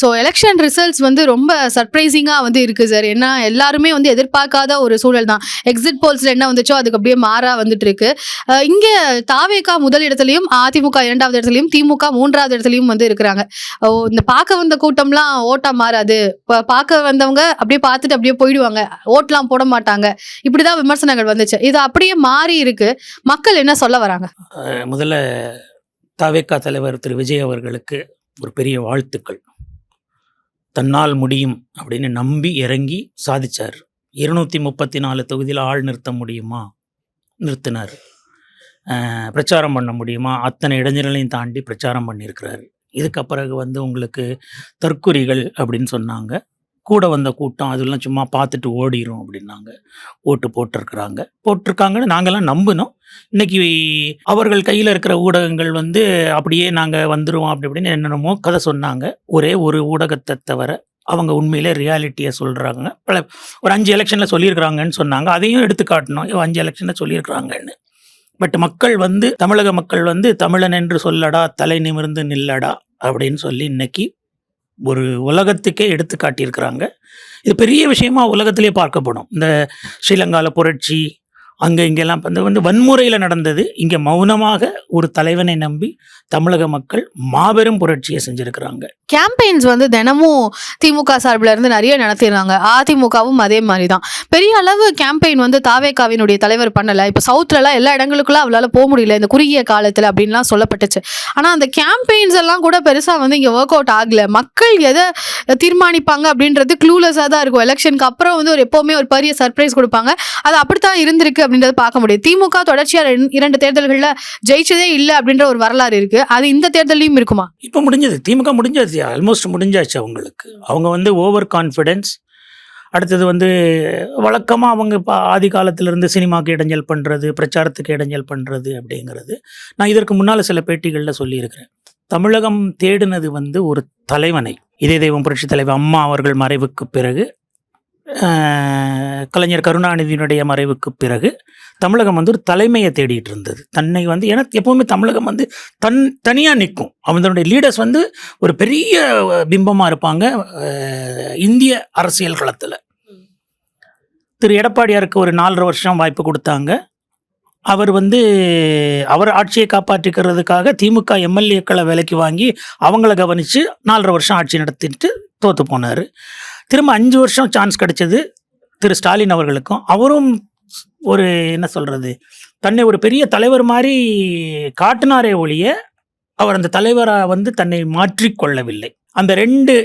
So election results வந்து ரொம்ப சர்ப்ரைசிங்காக வந்து இருக்குது சார். ஏன்னா எல்லாருமே வந்து எதிர்பார்க்காத ஒரு சூழல் தான். எக்ஸிட் போல்ஸில் என்ன வந்துச்சோ அதுக்கு அப்படியே மாறாக வந்துட்டு இருக்கு. இங்கே தாவேகா முதல் இடத்துலையும், அதிமுக 2வது இடத்துலையும், திமுக 3வது இடத்துலையும் வந்து இருக்கிறாங்க. இந்த பார்க்க வந்த கூட்டம்லாம் ஓட்டா மாறாது, பார்க்க வந்தவங்க அப்படியே பார்த்துட்டு அப்படியே போயிடுவாங்க, ஓட்டெலாம் போட மாட்டாங்க, இப்படிதான் விமர்சனங்கள் வந்துச்சு. இது அப்படியே மாறி இருக்கு. மக்கள் என்ன சொல்ல வராங்க? முதல்ல தாவேகா தலைவர் திரு விஜய் அவர்களுக்கு ஒரு பெரிய வாழ்த்துக்கள். தன்னால் முடியும் அப்படின்னு நம்பி இறங்கி சாதிச்சார். 234 தொகுதியில் ஆள் நிறுத்த முடியுமா? நிறுத்தினார். பிரச்சாரம் பண்ண முடியுமா? அத்தனை இடைஞ்சலையும் தாண்டி பிரச்சாரம் பண்ணியிருக்கிறாரு. இதுக்கு பிறகு வந்து உங்களுக்கு தற்குறிகள் அப்படின்னு சொன்னாங்க. கூட வந்த கூட்டம் அதெல்லாம் சும்மா பார்த்துட்டு ஓடிரும் அப்படின்னாங்க. ஓட்டு போட்டிருக்காங்கன்னு நாங்கள்லாம் நம்பினோம். இன்னைக்கு அவர்கள் கையில் இருக்கிற ஊடகங்கள் வந்து அப்படியே நாங்கள் வந்துடுவோம் அப்படி இப்படின்னு என்னென்னமோ கதை சொன்னாங்க. ஒரே ஒரு ஊடகத்தை தவிர அவங்க உண்மையிலே ரியாலிட்டியை சொல்கிறாங்க. ஒரு 5 எலெக்ஷனில் சொல்லியிருக்கிறாங்கன்னு சொன்னாங்க. அதையும் எடுத்து காட்டணும், 5 எலெக்ஷனில் சொல்லியிருக்கிறாங்கன்னு. பட் மக்கள் வந்து, தமிழக மக்கள் வந்து தமிழன் என்று சொல்லடா, தலை நிமிர்ந்து நில்லடா அப்படின்னு சொல்லி இன்னைக்கு ஒரு உலகத்துக்கே எடுத்து காட்டியிருக்கிறாங்க. இது பெரிய விஷயமா உலகத்திலே பார்க்கப்படும். இந்த ஸ்ரீலங்காவில் புரட்சி அங்கே இங்கெல்லாம் வந்து வன்முறையில் நடந்தது. இங்கே மௌனமாக ஒரு தலைவனை நம்பி தமிழக மக்கள் மாபெரும் புரட்சியை செஞ்சுருக்கிறாங்க. கேம்பெயின்ஸ் வந்து தினமும் திமுக சார்பில் இருந்து நிறைய நடத்திடுறாங்க. அதிமுகவும் அதே மாதிரி தான். பெரிய அளவு கேம்பெயின் வந்து தாவேகாவினுடைய தலைவர் பண்ணலை. இப்போ சவுத்துலலாம் எல்லா இடங்களுக்குலாம் அவளால் போக முடியல இந்த குறுகிய காலத்தில் அப்படின்லாம் சொல்லப்பட்டுச்சு. ஆனால் அந்த கேம்பெயின்ஸ் எல்லாம் கூட பெருசாக வந்து இங்கே ஒர்க் அவுட் ஆகலை. மக்கள் எதை தீர்மானிப்பாங்க அப்படின்றது க்ளூலெஸ்ஸாக தான் இருக்கும். எலெக்ஷனுக்கு அப்புறம் வந்து எப்போவுமே ஒரு பெரிய சர்ப்ரைஸ் கொடுப்பாங்க. அது அப்படித்தான் இருந்திருக்கு அப்படின்றத பார்க்க முடியும். திமுக தொடர்ச்சியாக 2 தேர்தல்களில் ஜெயிச்சதே இல்லை அப்படின்ற ஒரு வரலாறு இருக்கு. அது இந்த தேர்தலையும் இருக்குமா? இப்போ முடிஞ்சது, திமுக முடிஞ்சாச்சு, ஆல்மோஸ்ட் முடிஞ்சாச்சு அவங்களுக்கு. அவங்க வந்து ஓவர் கான்ஃபிடென்ஸ். அடுத்தது வந்து வழக்கமாக அவங்க இப்போ ஆதி காலத்திலேருந்து சினிமாவுக்கு இடைஞ்சல் பண்ணுறது, பிரச்சாரத்துக்கு இடைஞ்சல் பண்ணுறது அப்படிங்கிறது நான் இதற்கு முன்னால் சில பேட்டிகளில் சொல்லியிருக்கிறேன். தமிழகம் தேடினது வந்து ஒரு தலைவனை. இதய தெய்வம் புரட்சி தலைவர் அம்மா அவர்கள் மறைவுக்கு பிறகு, கலைஞர் கருணாநிதியினுடைய மறைவுக்கு பிறகு தமிழகம் வந்து ஒரு தலைமையை தேடிட்டு இருந்தது. தன்னை வந்து எனக்கு எப்போவுமே தமிழகம் வந்து தனியாக நிற்கும். அவங்களுடைய லீடர்ஸ் வந்து ஒரு பெரிய பிம்பமாக இருப்பாங்க இந்திய அரசியல் களத்தில். திரு எடப்பாடியாருக்கு ஒரு 4.5 வருஷம் வாய்ப்பு கொடுத்தாங்க. அவர் ஆட்சியை காப்பாற்றிக்கிறதுக்காக திமுக எம்எல்ஏக்களை விலைக்கு வாங்கி அவங்கள கவனித்து 4.5 வருஷம் ஆட்சி நடத்திட்டு தோற்று போனார். திரும்ப 5 வருஷம் சான்ஸ் கிடைச்சது திரு ஸ்டாலின் அவர்களுக்கும். அவரும் ஒரு என்ன சொல்கிறது, தன்னை ஒரு பெரிய தலைவர் மாதிரி காட்டினாரே ஒழிய அவர் அந்த தலைவராக வந்து தன்னை மாற்றிக்கொள்ளவில்லை. அந்த 2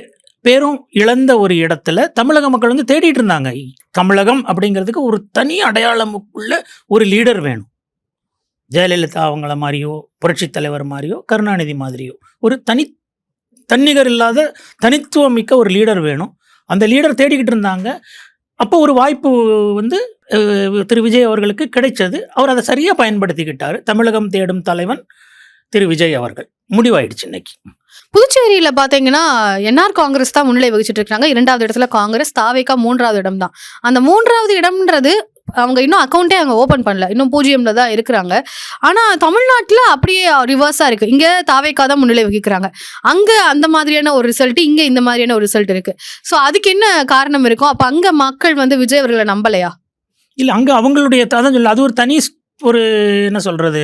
பேரும் இழந்த ஒரு இடத்துல தமிழக மக்கள் வந்து தேடிட்டு இருந்தாங்க. தமிழகம் அப்படிங்கிறதுக்கு ஒரு தனி அடையாளமுக்குள்ள ஒரு லீடர் வேணும். ஜெயலலிதா அவங்கள மாதிரியோ, புரட்சி தலைவர் மாதிரியோ, கருணாநிதி மாதிரியோ ஒரு தன்னிகர் இல்லாத தனித்துவம் மிக்க ஒரு லீடர் வேணும். அந்த லீடர் தேடிக்கிட்டு இருந்தாங்க. அப்போ ஒரு வாய்ப்பு வந்து திரு விஜய் அவர்களுக்கு கிடைச்சது. அவர் அதை சரியாக பயன்படுத்திக்கிட்டார். தமிழகம் தேடும் தலைவன் திரு விஜய் அவர்கள். முடிவாயிடுச்சு இன்னைக்கு. புதுச்சேரியில் பார்த்தீங்கன்னா என்ஆர் காங்கிரஸ் தான் முன்னிலை வகிச்சுட்டு இருக்காங்க. 2வது இடத்துல காங்கிரஸ், தாவேகா 3வது இடம் தான். அந்த 3வது இடம்ன்றது அவங்க இன்னும் அக்கௌண்ட்டே அங்கே ஓப்பன் பண்ணல, இன்னும் 0ல் தான் இருக்கிறாங்க. ஆனால் தமிழ்நாட்டில் அப்படியே ரிவர்ஸாக இருக்குது. இங்கே தாவேகா தான் முன்னிலை வகிக்கிறாங்க. அங்கே அந்த மாதிரியான ஒரு ரிசல்ட், இங்கே இந்த மாதிரியான ஒரு ரிசல்ட் இருக்குது. ஸோ அதுக்கு என்ன காரணம் இருக்கும்? அப்போ அங்கே மக்கள் வந்து விஜய் அவர்களை நம்பலையா? இல்லை, அங்கே அவங்களுடைய அதான் சொல்ல, அது ஒரு தனி ஒரு என்ன சொல்கிறது,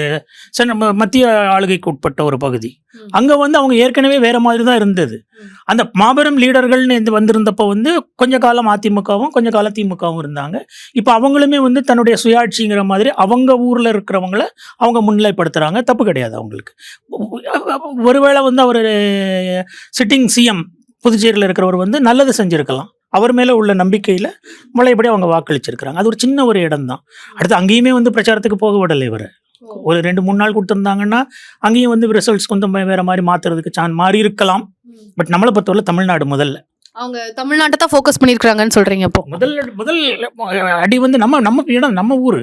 மத்திய ஆளுகைக்கு உட்பட்ட ஒரு பகுதி. அங்கே வந்து அவங்க ஏற்கனவே வேறு மாதிரி தான் இருந்தது. அந்த மாபெரும் லீடர்கள்னு வந்திருந்தப்போ வந்து கொஞ்ச காலம் அதிமுகவும் கொஞ்ச காலம் திமுகவும் இருந்தாங்க. இப்போ அவங்களுமே வந்து தன்னுடைய சுயாட்சிங்கிற மாதிரி அவங்க ஊரில் இருக்கிறவங்கள அவங்க முன்னிலைப்படுத்துகிறாங்க. தப்பு கிடையாது அவங்களுக்கு. ஒருவேளை வந்து அவர் சிட்டிங் சிஎம் புதுச்சேரியில் இருக்கிறவர் வந்து நல்லது செஞ்சுருக்கலாம். அவர் மேலே உள்ள நம்பிக்கையில் மழைப்படி அவங்க வாக்களிச்சிருக்கிறாங்க. அது ஒரு சின்ன ஒரு இடம் தான். அடுத்து அங்கேயுமே வந்து பிரச்சாரத்துக்கு போக விடலை. இவர் ஒரு 2-3 நாள் கொடுத்துருந்தாங்கன்னா அங்கேயும் வந்து ரிசல்ட்ஸ் கொஞ்சம் வேறு மாதிரி மாற்றுறதுக்கு மாறி இருக்கலாம். பட் நம்மளை பொறுத்தவரை தமிழ்நாடு முதல்ல அவங்க தமிழ்நாட்டை தான் ஃபோக்கஸ் பண்ணியிருக்கிறாங்கன்னு சொல்கிறீங்க. இப்போ முதல் அடி வந்து நம்ம இடம், நம்ம ஊர்,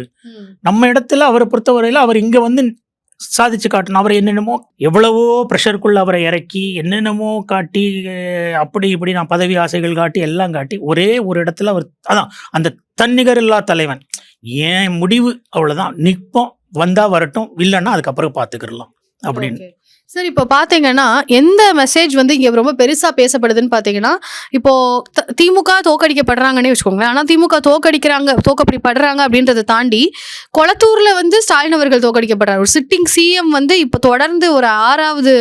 நம்ம இடத்துல அவரை பொறுத்தவரையில் அவர் இங்கே வந்து சாதிச்சு காட்டணும். அவரை என்னென்னமோ எவ்வளவோ ப்ரெஷருக்குள்ள அவரை இறக்கி என்னென்னமோ காட்டி அப்படி இப்படி நான் பதவி ஆசைகள் காட்டி எல்லாம் காட்டி ஒரே ஒரு இடத்துல அவர் அதான் அந்த தன்னிகர் இல்லா தலைவன். ஏன் முடிவு அவ்வளோதான், நிற்போம், வந்தால் வரட்டும், இல்லைன்னா அதுக்கப்புறம் பார்த்துக்கிடலாம் அப்படின்னு. சரி, இப்போ பார்த்தீங்கன்னா, எந்த மெசேஜ் வந்து இங்க ரொம்ப பெருசா பேசப்படுதுன்னு பார்த்தீங்கன்னா, இப்போ திமுக தோற்கடிக்கப்படுறாங்கன்னே வச்சுக்கோங்களேன். ஆனா திமுக தோற்கடிக்கப்படுறாங்க அப்படின்றத தாண்டி, கொளத்தூர்ல வந்து ஸ்டாலின் அவர்கள் தோற்கடிக்கப்படுறாரு. ஒரு சிட்டிங் சிஎம் வந்து இப்போ தொடர்ந்து ஒரு 6வது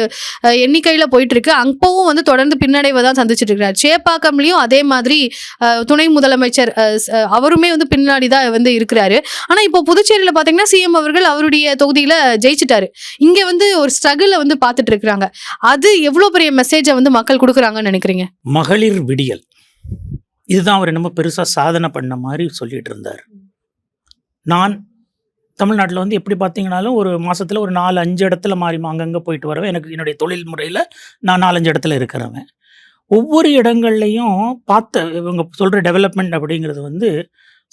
எண்ணிக்கையில போயிட்டு இருக்கு. அப்பவும் வந்து தொடர்ந்து பின்னடைவை தான் சந்திச்சுட்டு இருக்கிறார். சேப்பாக்கம்லயும் அதே மாதிரி துணை முதலமைச்சர் அவருமே வந்து பின்னாடி தான் வந்து இருக்கிறாரு. ஆனா இப்போ புதுச்சேரியில பார்த்தீங்கன்னா, சிஎம் அவர்கள் அவருடைய தொகுதியில ஜெயிச்சிட்டாரு. இங்க வந்து ஒரு ஸ்ட்ரகிள வந்து பார்த்துட்டு இருக்காங்க. அது எவ்வளவு பெரிய மெசேஜ வந்து மக்கள் குடுக்குறாங்கன்னு நினைக்கிறீங்க? மகளிர் விடியல் இதுதான் அவர் என்னமோ பெருசா சாதனை பண்ண மாதிரி சொல்லிட்டு இருந்தார். நான் தமிழ்நாட்டில் வந்து எப்படி பார்த்தீங்கன்னாலும் ஒரு மாசத்துல ஒரு 4-5 இடத்துல மாறி அங்கங்கே போயிட்டு வரவேன். எனக்கு என்னுடைய தொழில் முறையில் நான் 4-5 இடத்துல இருக்கிறவன். ஒவ்வொரு இடங்கள்லையும் பார்த்த இவங்க சொல்கிற டெவலப்மெண்ட் அப்படிங்கிறது வந்து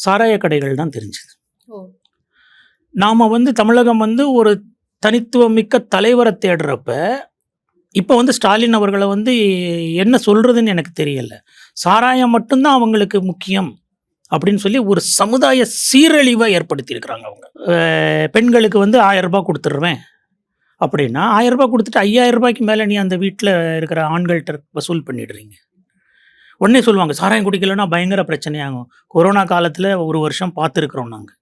சாராய கடைகள் தான் தெரிஞ்சுது. நாம் வந்து தமிழகம் வந்து ஒரு தனித்துவமிக்க தலைவரை தேடுறப்ப இப்போ வந்து ஸ்டாலின் அவர்களை வந்து என்ன சொல்கிறதுன்னு எனக்கு தெரியல. சாராயம் மட்டும்தான் அவங்களுக்கு முக்கியம் அப்படின்னு சொல்லி ஒரு சமுதாய சீரழிவை ஏற்படுத்தியிருக்கிறாங்க அவங்க. பெண்களுக்கு வந்து 1000 ரூபாய் கொடுத்துட்றேன் அப்படின்னா 1000 ரூபாய் கொடுத்துட்டு 5000 ரூபாய்க்கு மேலே நீ அந்த வீட்டில் இருக்கிற ஆண்கள்கிட்ட வசூல் பண்ணிடுறீங்க. உடனே சொல்லுவாங்க சாராயம் குடிக்கலைன்னா பயங்கர பிரச்சனையாகும். கொரோனா காலத்தில் ஒரு வருஷம் பார்த்துருக்குறோம் நாங்கள்.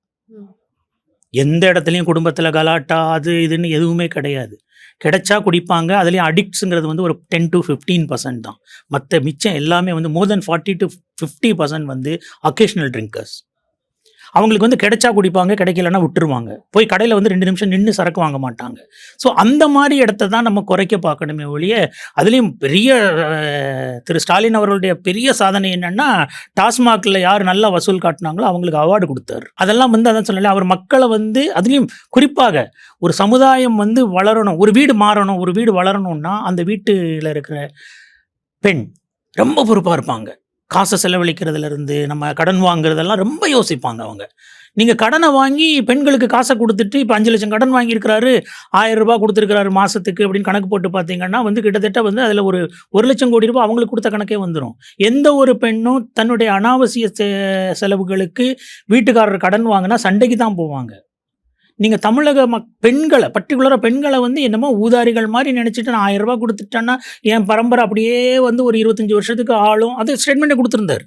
எந்த இடத்துலையும் குடும்பத்தில் கலாட்டா அது இதுன்னு எதுவுமே கிடையாது. கிடைச்சா குடிப்பாங்க. அதுலேயும் அடிக்ட்ஸுங்கிறது வந்து ஒரு 10 to 15% தான். மற்ற மிச்சம் எல்லாமே வந்து மோர் தென் 40 to 50% வந்து அக்கேஷனல் ட்ரிங்கர்ஸ். அவங்களுக்கு வந்து கிடைச்சா குடிப்பாங்க, கிடைக்கலன்னா விட்டுருவாங்க. போய் கடையில் வந்து 2 நிமிஷம் நின்று சரக்கு வாங்க மாட்டாங்க. ஸோ அந்த மாதிரி இடத்த தான் நம்ம குறைக்க பார்க்கணுமே ஒழிய, அதுலேயும் பெரிய திரு ஸ்டாலின் அவர்களுடைய பெரிய சாதனை என்னென்னா, டாஸ்மாகில் யார் நல்லா வசூல் காட்டினாங்களோ அவங்களுக்கு அவார்டு கொடுத்தாரு. அதெல்லாம் வந்து அதான் சொல்லலை, அவர் மக்களை வந்து அதுலேயும் குறிப்பாக ஒரு சமுதாயம் வந்து வளரணும், ஒரு வீடு மாறணும், ஒரு வீடு வளரணும்னா அந்த வீட்டில் இருக்கிற பெண் ரொம்ப பொறுப்பாக இருப்பாங்க. காசை செலவழிக்கிறதுலேருந்து நம்ம கடன் வாங்குறதெல்லாம் ரொம்ப யோசிப்பாங்க அவங்க. நீங்கள் கடனை வாங்கி பெண்களுக்கு காசை கொடுத்துட்டு இப்போ 5 லட்சம் கடன் வாங்கியிருக்கிறாரு, 1000 ரூபாய் கொடுத்துருக்கிறாரு மாதத்துக்கு அப்படின்னு கணக்கு போட்டு பார்த்தீங்கன்னா வந்து கிட்டத்தட்ட வந்து அதில் ஒரு 1 லட்சம் கோடி ரூபாய் அவங்களுக்கு கொடுத்த கணக்கே வந்துடும். எந்த ஒரு பெண்ணும் தன்னுடைய அனாவசிய செலவுகளுக்கு வீட்டுக்காரர் கடன் வாங்கினா சண்டைக்கு தான் போவாங்க. நீங்கள் தமிழக பெண்களை பர்டிகுலராக பெண்களை வந்து என்னமோ ஊதாரிகள் மாதிரி நினச்சிட்டு நான் 1000 ரூபாய் கொடுத்துட்டேன்னா என் பரம்பரை அப்படியே வந்து ஒரு 25 வருஷத்துக்கு ஆளும். அது ஸ்டேட்மெண்ட்டை கொடுத்துருந்தார்.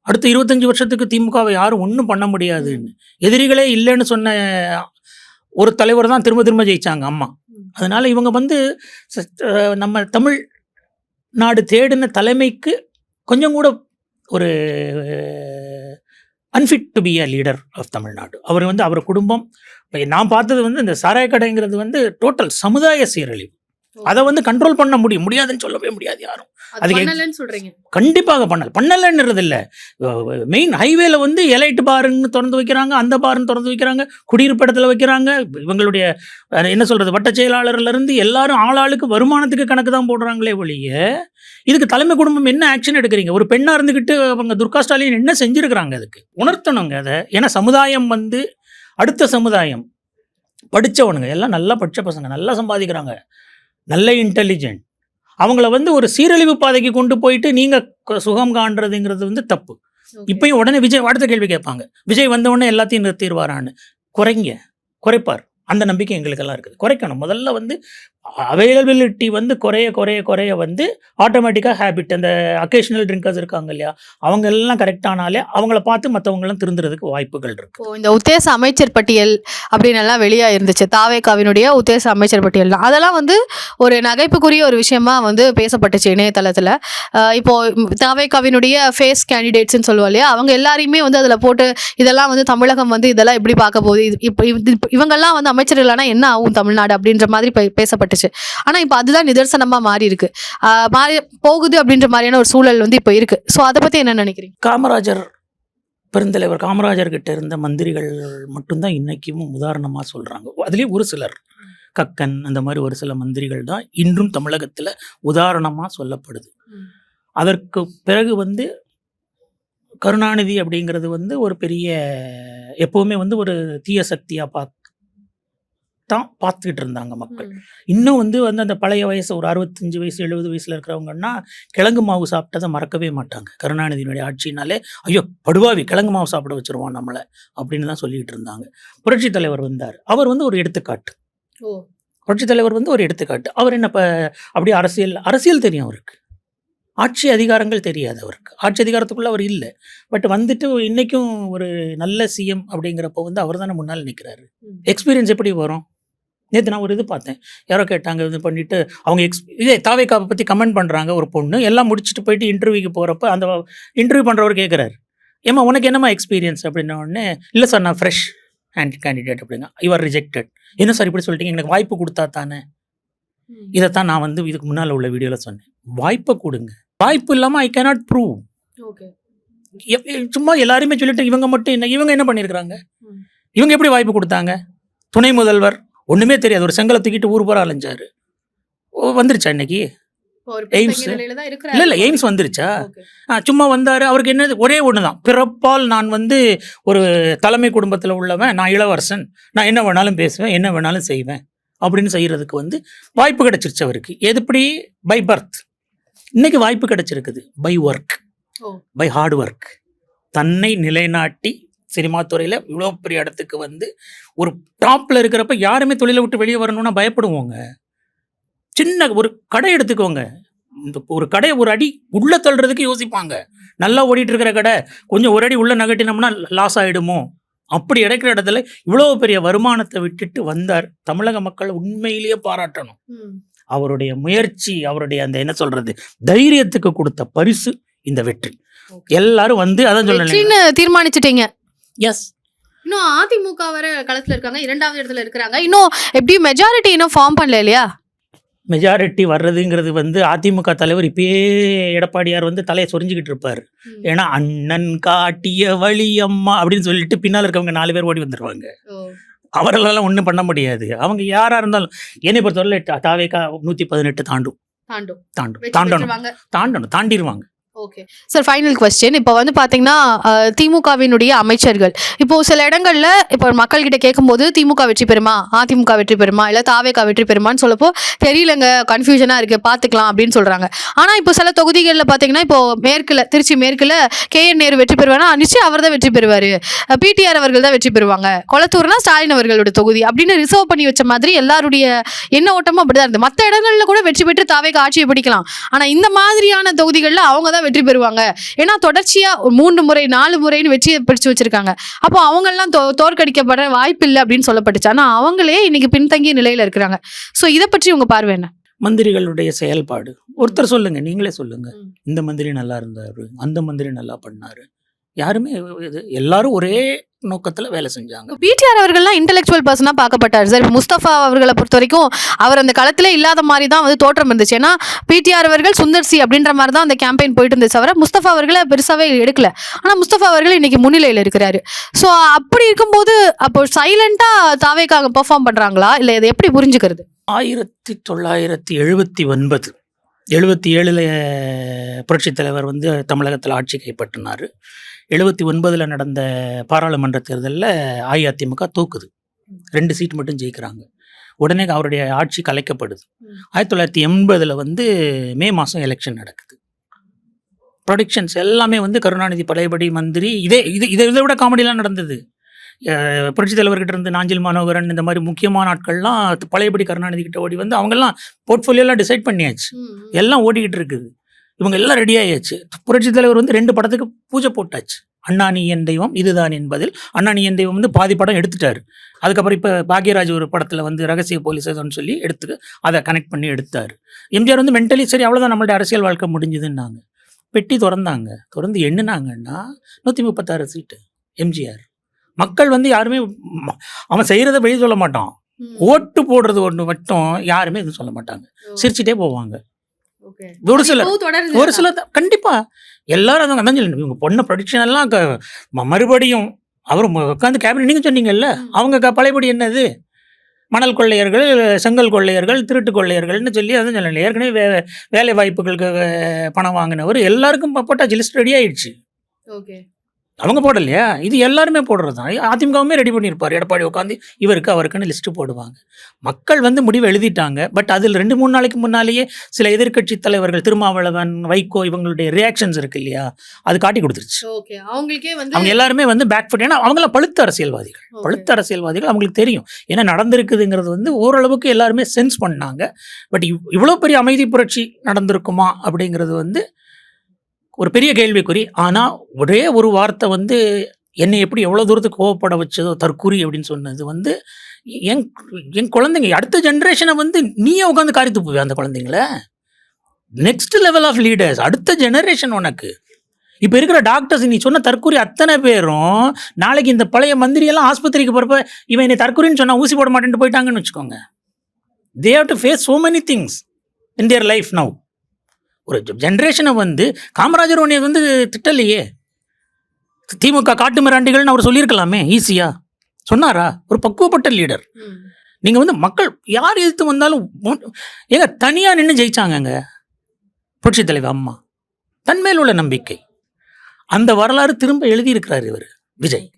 அடுத்த 25 வருஷத்துக்கு திமுகவை யாரும் ஒன்றும் பண்ண முடியாதுன்னு. எதிரிகளே இல்லைன்னு சொன்ன ஒரு தலைவர் தான் திரும்ப திரும்ப ஜெயிச்சாங்க அம்மா. அதனால் இவங்க வந்து நம்ம தமிழ் நாடு தேடின தலைமைக்கு கொஞ்சம் கூட ஒரு unfit to be a leader of Tamil Nadu. அவர் வந்து அவர் குடும்பம் நான் பார்த்தது வந்து இந்த சாராய கடைங்கிறது வந்து டோட்டல் சமுதாய சீரழிவு. அதை வந்து கண்ட்ரோல் பண்ண முடியாதுன்னு சொல்லவே முடியாது யாரும். அதுக்கு கண்டிப்பாக பண்ணலன்றது இல்லை. மெயின் ஹைவேல வந்து எலைட் பாருன்னு திறந்து வைக்கிறாங்க, அந்த பாருன்னு திறந்து வைக்கிறாங்க, குடியிருப்பு இடத்துல வைக்கிறாங்க. இவங்களுடைய என்ன சொல்றது வட்ட செயலாளர்லேருந்து எல்லாரும் ஆளாளுக்கு வருமானத்துக்கு கணக்கு தான் போடுறாங்களே ஒழிய இதுக்கு தலைமை குடும்பம் என்ன ஆக்ஷன் எடுக்கிறீங்க? ஒரு பெண்ணாக இருந்துக்கிட்டு அவங்க துர்கா ஸ்டாலின் என்ன செஞ்சுருக்கிறாங்க? அதுக்கு உணர்த்தணுங்க அதை. ஏன்னா சமுதாயம் வந்து அடுத்த சமுதாயம் படித்தவனுங்க எல்லாம் நல்லா படித்த பசங்க, நல்லா சம்பாதிக்கிறாங்க, நல்ல இன்டெலிஜென்ட். அவங்கள வந்து ஒரு சீரழிவு பாதைக்கு கொண்டு போயிட்டு நீங்கள் சுகம் காண்றதுங்கிறது வந்து தப்பு. இப்பயும் உடனே விஜய் அடுத்த கேள்வி கேட்பாங்க, விஜய் வந்தவுடனே எல்லாத்தையும் நிறுத்திடுவாரான்னு. குறைப்பார். அந்த நம்பிக்கை எங்களுக்கெல்லாம் இருக்குது. குறைக்கணும். முதல்ல வந்து அவைலபிலிட்டி வந்து குறைய வந்து ஆட்டோமேட்டிக்காக ஹேபிட், அந்த அக்கேஷனல் ட்ரிங்கர்ஸ் இருக்காங்க இல்லையா, அவங்க எல்லாம் கரெக்டானாலே அவங்கள பார்த்து மற்றவங்களாம் திருந்துறதுக்கு வாய்ப்புகள் இருக்கு. இந்த உத்தேச அமைச்சர் பட்டியல் அப்படின்னு எல்லாம் வெளியா இருந்துச்சு, தாவேகாவினுடைய உத்தேச அமைச்சர் பட்டியல் தான். அதெல்லாம் வந்து ஒரு நகைப்புக்குரிய ஒரு விஷயமா வந்து பேசப்பட்டுச்சு இணையதளத்தில். இப்போ தாவேகாவினுடைய ஃபேஸ் கேண்டிடேட்ஸ்ன்னு சொல்லுவோம் இல்லையா, அவங்க எல்லாரையுமே வந்து அதில் போட்டு இதெல்லாம் வந்து தமிழகம் வந்து இதெல்லாம் எப்படி பார்க்க போகுது, இப்போ இவங்கெல்லாம் வந்து அமைச்சர்களானா என்ன ஆகும் தமிழ்நாடு அப்படின்ற மாதிரி பேசப்பட்டுச்சு. ஆனா இப்ப அதுதான் நிதர்சனமா மாறி இருக்கு, மாறி போகுது அப்படின்ற மாதிரியான ஒரு சூழல் வந்து இப்ப இருக்கு. சோ அதை பத்தி என்ன நினைக்கிறீங்க? காமராஜர் பெருந்தலைவர் காமராஜர் கிட்ட இருந்த மந்திரிகள் மட்டும்தான் இன்னைக்கும் உதாரணமா சொல்றாங்க. அதுலயும் ஒரு சிலர் கக்கன் அந்த மாதிரி ஒரு சில மந்திரிகள் தான் இன்றும் தமிழகத்துல உதாரணமா சொல்லப்படுது. அதற்கு பிறகு வந்து கருணாநிதி அப்படிங்கிறது வந்து ஒரு பெரிய எப்பவுமே வந்து ஒரு தீய சக்தியா தான் பார்த்துக்கிட்டு இருந்தாங்க மக்கள். இன்னும் வந்து அந்த பழைய வயசு ஒரு 65 வயசு 70 வயசுல இருக்கிறவங்கன்னா கிழங்கு மாவு சாப்பிட்டதை மறக்கவே மாட்டாங்க. கருணாநிதியினுடைய ஆட்சினாலே ஐயோ படுவாவி கிழங்கு மாவு சாப்பிட வச்சிருவோம் நம்மளை அப்படின்னு தான் சொல்லிட்டு இருந்தாங்க. புரட்சி தலைவர் வந்தார். அவர் வந்து ஒரு எடுத்துக்காட்டு. புரட்சித் தலைவர் வந்து ஒரு எடுத்துக்காட்டு. அவர் என்ன அப்படியே அரசியல் தெரியும் அவருக்கு. ஆட்சி அதிகாரங்கள் தெரியாது அவருக்கு. ஆட்சி அதிகாரத்துக்குள்ள அவர் இல்ல. பட் வந்துட்டு இன்னைக்கும் ஒரு நல்ல சிஎம் அப்படிங்கிறப்போ வந்து அவர் தானே முன்னால நிக்கிறாரு. எக்ஸ்பீரியன்ஸ் எப்படி வரும்? நேத்து நான் ஒரு இது பார்த்தேன். யாரோ கேட்டாங்க இது பண்ணிட்டு அவங்க இதே தாவேக்காவை பத்தி கமெண்ட் பண்றாங்க ஒரு பொண்ணு. எல்லாம் முடிச்சுட்டு போயிட்டு இன்டர்வியூக்கு போறப்ப அந்த இன்டர்வியூ பண்றவர் கேட்கிறாரு, ஏம்மா உனக்கு என்னம்மா எக்ஸ்பீரியன்ஸ் அப்படின்ன உடனே, இல்லை சார் நான் ஃப்ரெஷ் கேண்டிடேட் அப்படிங்க. You are rejected. என்ன சார் இப்படி சொல்லிட்டீங்க? எனக்கு வாய்ப்பு கொடுத்தா தானே. இதைத்தான் நான் வந்து இதுக்கு முன்னால் உள்ள வீடியோவில் சொன்னேன். வாய்ப்பை கொடுங்க. வாய்ப்பு இல்லாமல் ஐ கேனாட் ப்ரூவ். சும்மா எல்லாருமே சொல்லிட்டு இவங்க என்ன பண்ணியிருக்கிறாங்க? இவங்க எப்படி வாய்ப்பு கொடுத்தாங்க? துணை முதல்வர் ஒன்றுமே தெரியாது, ஒரு செங்கலை தூக்கிட்டு ஊர் பூரா அலைஞ்சாரு. வந்துருச்சா இன்னைக்கு எய்ம்ஸ்? இல்லை எய்ம்ஸ் வந்துருச்சா? சும்மா வந்தார். அவருக்கு என்னது ஒரே ஒன்று தான், பிறப்பால் நான் வந்து ஒரு தலைமை குடும்பத்தில் உள்ளவன், நான் இளவரசன், நான் என்ன வேணாலும் பேசுவேன், என்ன வேணாலும் செய்வேன் அப்படின்னு செய்கிறதுக்கு வந்து வாய்ப்பு கிடைச்சிருச்சு அவருக்கு. எதுப்படி? By birth. இன்னைக்கு வாய்ப்பு கிடைச்சிருக்குது by work, by hard work. தன்னை நிலைநாட்டி சினிமா துறையில் இவ்வளோ பெரிய இடத்துக்கு வந்து ஒரு டாப்பில் இருக்கிறப்ப யாருமே தொழிலை விட்டு வெளியே வரணும்னா பயப்படுவோங்க. சின்ன ஒரு கடை எடுத்துக்கோங்க, இந்த ஒரு கடையை ஒரு அடி உள்ளே தள்ளுறதுக்கு யோசிப்பாங்க. நல்லா ஓடிட்டு இருக்கிற கடை கொஞ்சம் ஒரு அடி உள்ளே நகட்டினோம்னா லாஸ் ஆகிடுமோ, அப்படி இடைக்கிற இடத்துல இவ்வளோ பெரிய வருமானத்தை விட்டுட்டு வந்தார். தமிழக மக்கள் உண்மையிலேயே பாராட்டணும். அவருடைய முயற்சி, அவருடைய அந்த என்ன சொல்றது தைரியத்துக்கு கொடுத்த பரிசு இந்த வெற்றி. எல்லாரும் வந்து அதான் சொல்ல தீர்மானிச்சிட்டீங்க. எஸ். இன்னும் அதிமுக வர களத்துல இருக்காங்க, 2வது இடத்துல இருக்கிறாங்க. இன்னும் எப்படி மெஜாரிட்டி இன்னும் ஃபார்ம் பண்ணல இல்லையா? மெஜாரிட்டி வர்றதுங்கிறது வந்து அதிமுக தலைவர் இப்பயே எடப்பாடியார் வந்து தலையை சொரிஞ்சுக்கிட்டு இருப்பார். ஏன்னா அண்ணன் காட்டிய வழி அம்மா அப்படின்னு சொல்லிட்டு பின்னால் இருக்கவங்க 4 பேர் ஓடி வந்துடுவாங்க. அவர்களெல்லாம் ஒன்றும் பண்ண முடியாது. அவங்க யாராக இருந்தாலும் என்னை பொறுத்தவரை தாவேக்கா 118 தாண்டிடுவாங்க. Okay sir, final question. இப்போ வந்து பார்த்தீங்கன்னா திமுகவினுடைய அமைச்சர்கள் இப்போ சில இடங்கள்ல இப்போ மக்கள்கிட்ட கேட்கும்போது திமுக வெற்றி பெறுமா, அதிமுக வெற்றி பெறுமா, இல்லை தாவேக்கா வெற்றி பெறுமான்னு சொல்லப்போ தெரியலங்க, கன்ஃபியூஷனாக இருக்குது, பார்த்துக்கலாம் அப்படின்னு சொல்கிறாங்க. ஆனால் இப்போ சில தொகுதிகளில் பார்த்தீங்கன்னா இப்போ திருச்சி மேற்கில் KN நேரு வெற்றி பெறுவார்னா நிச்சயம் அவர் தான் வெற்றி பெறுவார், PTR அவர்கள் தான் வெற்றி பெறுவாங்க, கொளத்தூர்னா ஸ்டாலின் அவர்களோட தொகுதி அப்படின்னு ரிசர்வ் பண்ணி வச்ச மாதிரி எல்லாருடைய எண்ண ஓட்டமும் அப்படிதான் இருந்தது. மற்ற இடங்களில் கூட வெற்றி பெற்று தாவேக்கா ஆட்சியை பிடிக்கலாம், ஆனால் இந்த மாதிரியான தொகுதிகளில் அவங்க தான் வெற்றி பெறுவாங்க. ஏன்னா தொடர்ச்சியா 3 முறை 4 முறைன்னு வெற்றியை பிடிச்சு வச்சிருக்காங்க. அப்போ அவங்க எல்லாம் தோற்கடிக்கப்பட வாய்ப்பு இல்லை அப்படின்னு சொல்லப்பட்டுச்சு. ஆனா அவங்களே இன்னைக்கு பின்தங்கிய நிலையில இருக்கிறாங்க. சோ இதை பற்றி உங்க பார்வை என்ன? மந்திரிகளுடைய செயல்பாடு ஒருத்தர் சொல்லுங்க, நீங்களே சொல்லுங்க. இந்த மந்திரி நல்லா இருந்தாரு, அந்த மந்திரி நல்லா பண்ணாரு, யாருமே எல்லாரும் ஒரே நோக்கத்துல வேலை செஞ்சாங்க. PTR அவர்கள்லாம் இன்டெலெக்சுவல் பர்சனா பார்க்கப்பட்டார் சார். முஸ்தபா அவர்களை பொறுத்த வரைக்கும் அவர் அந்த களத்திலே இல்லாத மாதிரி தான் வந்து தோற்றம் இருந்துச்சு. ஏன்னா PTR அவர்கள் சுந்தர்சி அப்படின்ற மாதிரி தான் அந்த கேம்பெயின் போயிட்டு இருந்துச்சு. அவரை முஸ்தபா அவர்களை பெருசாவே எடுக்கல. ஆனா முஸ்தபா அவர்கள் இன்னைக்கு முன்னிலையில் இருக்கிறாரு. ஸோ அப்படி இருக்கும்போது அப்போ சைலண்டா தாவேக்காக பெர்ஃபார்ம் பண்றாங்களா, இல்லை இதை எப்படி புரிஞ்சுக்கிறது? 1979 77 புரட்சித் தலைவர் வந்து தமிழகத்தில் ஆட்சி கைப்பற்றினார். 79 நடந்த பாராளுமன்ற தேர்தலில் அஇஅதிமுக தூக்குது, 2 சீட் மட்டும் ஜெயிக்கிறாங்க. உடனே அவருடைய ஆட்சி கலைக்கப்படுது. 1980 வந்து மே மாதம் எலெக்ஷன் நடக்குது. ப்ரொடிக்ஷன்ஸ் எல்லாமே வந்து கருணாநிதி பழையபடி மந்திரி. இதை விட காமெடியெலாம் நடந்தது. புரட்சித் தலைவர்கிட்ட இருந்து நாஞ்சில் மனோகரன் இந்த மாதிரி முக்கியமான ஆட்கள்லாம் பழையபடி கருணாநிதி கிட்ட ஓடி வந்து அவங்கெல்லாம் போர்ட்ஃபோலியோலாம் டிசைட் பண்ணியாச்சு, எல்லாம் ஓடிக்கிட்டு இருக்குது. இவங்க எல்லாம் ரெடி ஆயாச்சு. புரட்சித் தலைவர் வந்து 2 படத்துக்கு பூஜை போட்டாச்சு. அண்ணா நீ என் தெய்வம் இதுதான் என்பதில் அண்ணா நீ என் தெய்வம் வந்து பாதி படம் எடுத்துட்டாரு. அதுக்கப்புறம் இப்போ பாக்யராஜ் ஒரு படத்தில் வந்து ரகசிய போலீஸ்னு சொல்லி அதை கனெக்ட் பண்ணி எடுத்தார். எம்ஜிஆர் வந்து மென்டலி சரி அவ்வளோதான், நம்மள்ட்ட அரசியல் வாழ்க்கை முடிஞ்சுதுன்னாங்க. பெட்டி திறந்து எண்ணுனாங்கன்னா 136 சீட்டு எம்ஜிஆர். மக்கள் வந்து யாருமே அவன் செய்கிறத வெளியே சொல்ல மாட்டான், ஓட்டு போடுறது ஒன்று மட்டும் யாருமே எதுவும் சொல்ல மாட்டாங்க, சிரிச்சுட்டே போவாங்க. ஒரு சில கண்டிப்பா எல்லாரும் அதான் சொல்லணும். இவங்க பொண்ண ப்ரொடிக்ஷன் எல்லாம் மறுபடியும் அவர் உட்காந்து கேபினட் நீங்க சொன்னீங்கல்ல, அவங்க பழையபடி என்னது மணல் கொள்ளையர்கள், செங்கல் கொள்ளையர்கள், திருட்டு கொள்ளையர்கள்னு சொல்லி அதான் சொல்லல. ஏற்கனவே வேலை வாய்ப்புகளுக்கு பணம் வாங்கினவர் எல்லாருக்கும் போட்டாச்சு, லிஸ்ட் ரெடி ஆயிடுச்சு. அவங்க போடலையா? இது எல்லாருமே போடுறது தான். அதிமுகவுமே ரெடி பண்ணியிருப்பார். எடப்பாடி உட்காந்து இவருக்கு அவருக்குன்னு லிஸ்ட்டு போடுவாங்க. மக்கள் வந்து முடிவு எழுதிட்டாங்க. பட் அதில் 2-3 நாளைக்கு முன்னாலேயே சில எதிர்க்கட்சி தலைவர்கள் திருமாவளவன், வைகோ இவங்களுடைய ரியாக்ஷன்ஸ் இருக்கு இல்லையா, அது காட்டி கொடுத்துருச்சு. ஓகே, அவங்களுக்கே வந்து அவங்க எல்லாருமே வந்து பேக் ஃபுட். ஏன்னா அவங்களாம் பழுத்த அரசியல்வாதிகள் அவங்களுக்கு தெரியும் என்ன நடந்திருக்குதுங்கிறது வந்து ஓரளவுக்கு எல்லாருமே சென்ஸ் பண்ணாங்க. பட் இவ்வளோ பெரிய அமைதி புரட்சி நடந்திருக்குமா அப்படிங்கிறது வந்து ஒரு பெரிய கேள்விக்குறி. ஆனால் ஒரே ஒரு வார்த்தை வந்து என்னை எப்படி எவ்வளோ தூரத்துக்கு கோவப்பட வச்சதோ, தற்குறி அப்படின்னு சொன்னது வந்து என் குழந்தைங்க அடுத்த ஜென்ரேஷனை வந்து நீயே உட்காந்து காரி துப்புவே அந்த குழந்தைங்கள. நெக்ஸ்ட் லெவல் ஆஃப் லீடர்ஸ், அடுத்த ஜெனரேஷன் உனக்கு. இப்போ இருக்கிற டாக்டர்ஸ் நீ சொன்ன தற்குறி அத்தனை பேரும் நாளைக்கு இந்த பழைய மந்திரியெல்லாம் ஆஸ்பத்திரிக்கு போகிறப்ப இவன் என்னை தற்குறின்னு சொன்னால் ஊசி போட மாட்டேன்ட்டு போயிட்டாங்கன்னு வச்சுக்கோங்க. They have to face so many things in their life now. ஒரு ஜென்ரேஷனை வந்து காமராஜர் உன்னை வந்து திட்டலையே. திமுக காட்டு மிராண்டிகள்னு அவர் சொல்லியிருக்கலாமே, ஈஸியா சொன்னாரா? ஒரு பக்குவப்பட்ட லீடர். நீங்கள் வந்து மக்கள் யார் எதிர்த்து வந்தாலும் ஏங்க தனியாக நின்று ஜெயிச்சாங்கங்க புரட்சித் தலைவர் அம்மா. தன்மேல் உள்ள நம்பிக்கை, அந்த வரலாறு திரும்ப எழுதியிருக்கிறார் இவர் விஜய்.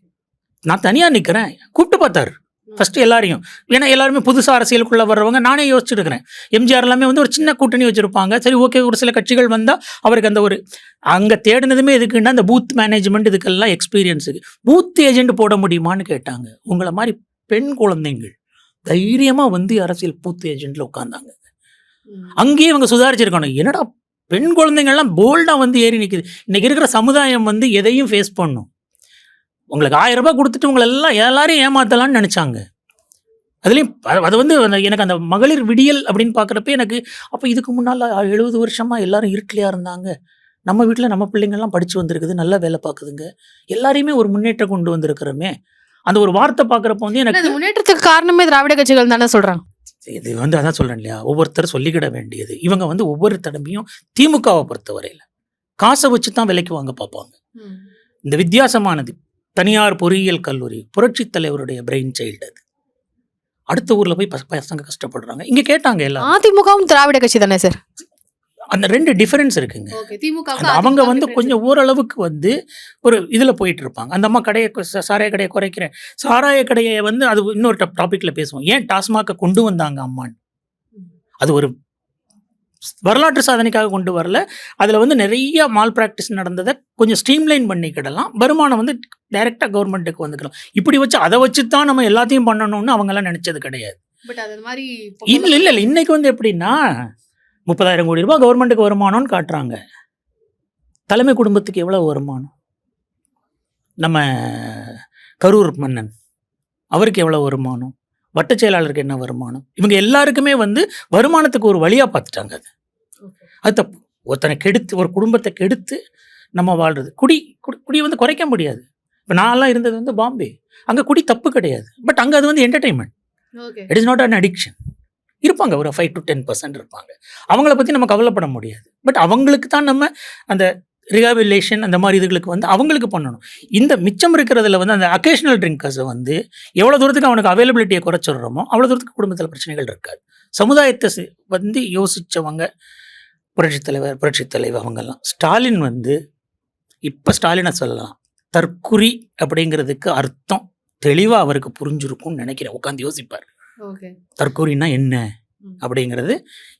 நான் தனியாக நிற்கிறேன் கூப்பிட்டு பார்த்தாரு ஃபஸ்ட்டு எல்லாரையும். ஏன்னா எல்லாருமே புதுசாக அரசியலுக்குள்ளே வர்றவங்க. நானே யோசிச்சுருக்கிறேன், எம்ஜிஆர் எல்லாமே வந்து ஒரு சின்ன கூட்டணி வச்சுருப்பாங்க. சரி ஓகே, ஒரு சில கட்சிகள் வந்தால் அவருக்கு அந்த ஒரு அங்கே தேடினதுமே எதுக்குன்னா அந்த பூத் மேனேஜ்மெண்ட் இதுக்கெல்லாம் எக்ஸ்பீரியன்ஸுக்கு. பூத் ஏஜென்ட் போட முடியுமான்னு கேட்டாங்க. உங்களை மாதிரி பெண் குழந்தைங்கள் தைரியமாக வந்து அரசியல் பூத் ஏஜென்ட்டில் உட்காந்தாங்க. அங்கேயே இவங்க சுதாரிச்சிருக்கணும். என்னடா பெண் குழந்தைங்கள்லாம் போல்டாக வந்து ஏறி நிற்குது. இன்றைக்கி இருக்கிற சமுதாயம் வந்து எதையும் ஃபேஸ் பண்ணும். உங்களுக்கு 1000 ரூபாய் கொடுத்துட்டு உங்களை எல்லாரையும் ஏமாற்றலான்னு நினச்சாங்க. அதுலேயும் அது வந்து எனக்கு அந்த மகளிர் விடியல் அப்படின்னு பார்க்குறப்ப எனக்கு அப்போ இதுக்கு முன்னால் 70 வருஷமாக எல்லாரும் இருட்டிலையாக இருந்தாங்க. நம்ம வீட்டில் நம்ம பிள்ளைங்கள்லாம் படித்து வந்திருக்குது, நல்லா வேலை பார்க்குதுங்க, எல்லாரையுமே ஒரு முன்னேற்றம் கொண்டு வந்திருக்கிறோமே. அந்த ஒரு வார்த்தை பார்க்குறப்ப வந்து எனக்கு முன்னேற்றத்துக்கு காரணமே திராவிட கட்சிகள் தானே சொல்கிறாங்க. இது வந்து அதான் சொல்கிறேன் இல்லையா, ஒவ்வொருத்தர் சொல்லிக்கிட வேண்டியது. இவங்க வந்து ஒவ்வொரு தடவையும் திமுகவை பொறுத்தவரையில் காசை வச்சு தான் விலைக்கு வாங்க பார்ப்பாங்க. இந்த வித்தியாசமானது தனியார் பொறியியல் கல்லூரி புரட்சித் தலைவருடைய பிரெயின் சைல்டு. அது அடுத்த ஊரில் போய் பசங்க கஷ்டப்படுறாங்க. இங்கே கேட்டாங்க எல்லாம். அதிமுகவும் திராவிட கட்சி தானே சார்? அந்த 2 டிஃபரன்ஸ் இருக்குங்க. அவங்க வந்து கொஞ்சம் ஓரளவுக்கு வந்து ஒரு இதில் போயிட்டு இருப்பாங்க. அந்த அம்மா கடையை சாராய கடையை குறைக்கிறேன், சாராய கடையை வந்து அது இன்னொரு டாப்பிக்கில் பேசுவோம். ஏன் டாஸ்மாகை கொண்டு வந்தாங்க அம்மான்னு? அது ஒரு வரலாற்று சாதனைக்காக கொண்டு வரல. அதில் வந்து நிறைய மால் ப்ராக்டிஸ் நடந்ததை கொஞ்சம் ஸ்ட்ரீம்லைன் பண்ணிக்கிடலாம். வருமானம் வந்து டைரெக்டாக கவர்மெண்ட்டுக்கு வந்துக்கலாம். இப்படி வச்சு அதை வச்சு தான் நம்ம எல்லாத்தையும் பண்ணணும்னு அவங்கெல்லாம் நினச்சது கிடையாது. இல்லை இன்னைக்கு வந்து எப்படின்னா 30,000 கோடி ரூபாய் கவர்மெண்ட்டுக்கு வருமானம்னு காட்டுறாங்க. தலைமை குடும்பத்துக்கு எவ்வளோ வருமானம்? நம்ம கரூர் மன்னன் அவருக்கு எவ்வளோ வருமானம்? வட்டச் செயலாளருக்கு என்ன வருமானம்? இவங்க எல்லாருக்குமே வந்து வருமானத்துக்கு ஒரு வழியாக பார்த்துட்டாங்க. அது தப்பு. ஒருத்தனை கெடுத்து, ஒரு குடும்பத்தை கெடுத்து நம்ம வாழ்கிறது. குடி வந்து குறைக்க முடியாது. இப்போ நான்லாம் இருந்தது வந்து பாம்பே. அங்கே குடி தப்பு கிடையாது. பட் அங்கே அது வந்து entertainment. It is not an addiction. இருப்பாங்க ஒரு 5 to 10% இருப்பாங்க. அவங்கள பற்றி நம்ம கவலைப்பட முடியாது. பட் அவங்களுக்கு தான் நம்ம அந்த ரிஹாபிலேஷன் அந்த மாதிரி இதுகளுக்கு வந்து அவங்களுக்கு பண்ணணும். இந்த மிச்சம் இருக்கிறதுல வந்து அந்த அக்கேஷனல் ட்ரிங்கர்ஸை வந்து எவ்வளோ தூரத்துக்கு அவனுக்கு அவைலபிலிட்டியை குறைச்சிடுறோமோ அவ்வளோ தூரத்துக்கு குடும்பத்தில் பிரச்சனைகள் இருக்காது. சமுதாயத்தை வந்து யோசித்தவங்க புரட்சித் தலைவர் அவங்கெல்லாம். ஸ்டாலின் வந்து இப்போ ஸ்டாலினை சொல்லலாம், தற்குறி அப்படிங்கிறதுக்கு அர்த்தம் தெளிவாக அவருக்கு புரிஞ்சிருக்கும்னு நினைக்கிறேன். உட்காந்து யோசிப்பார், தற்குறின்னா என்ன அப்படிங்கிறது,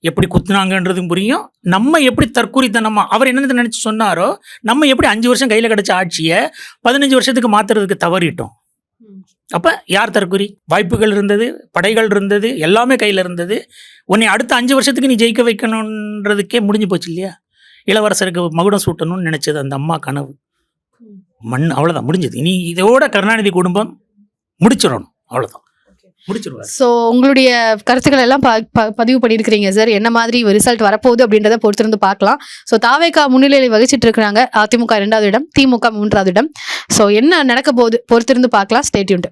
எப்படி குத்துனாங்கன்றதும் புரியும். நம்ம எப்படி தற்குறித்தனமா அவர் என்ன நினச்சி சொன்னாரோ, நம்ம எப்படி 5 வருஷம் கையில் கிடச்ச ஆட்சியை 15 வருஷத்துக்கு மாற்றுறதுக்கு தவறிட்டோம். அப்போ யார் தற்குறி? வாய்ப்புகள் இருந்தது, படைகள் இருந்தது, எல்லாமே கையில் இருந்தது. உன்னை அடுத்த 5 வருஷத்துக்கு நீ ஜெயிக்க வைக்கணுன்றதுக்கே முடிஞ்சு போச்சு இல்லையா? இளவரசருக்கு மகுடம் சூட்டணும்னு நினச்சது அந்த அம்மா கனவு மண். அவ்வளோதான், முடிஞ்சது. இனி இதோட கருணாநிதி குடும்பம் முடிச்சிடணும், அவ்வளோதான். ஸோ உங்களுடைய கருத்துக்கள் எல்லாம் பதிவு பண்ணியிருக்கிறீங்க சார். என்ன மாதிரி ரிசல்ட் வரப்போகுது அப்படின்றத பொறுத்திருந்து பார்க்கலாம். ஸோ தாவேகா முன்னிலையில் வகிச்சிட்டு இருக்கிறாங்க. அதிமுக 2வது இடம், திமுக 3வது இடம். ஸோ என்ன நடக்க போகுது பொறுத்திருந்து பார்க்கலாம். Stay tuned.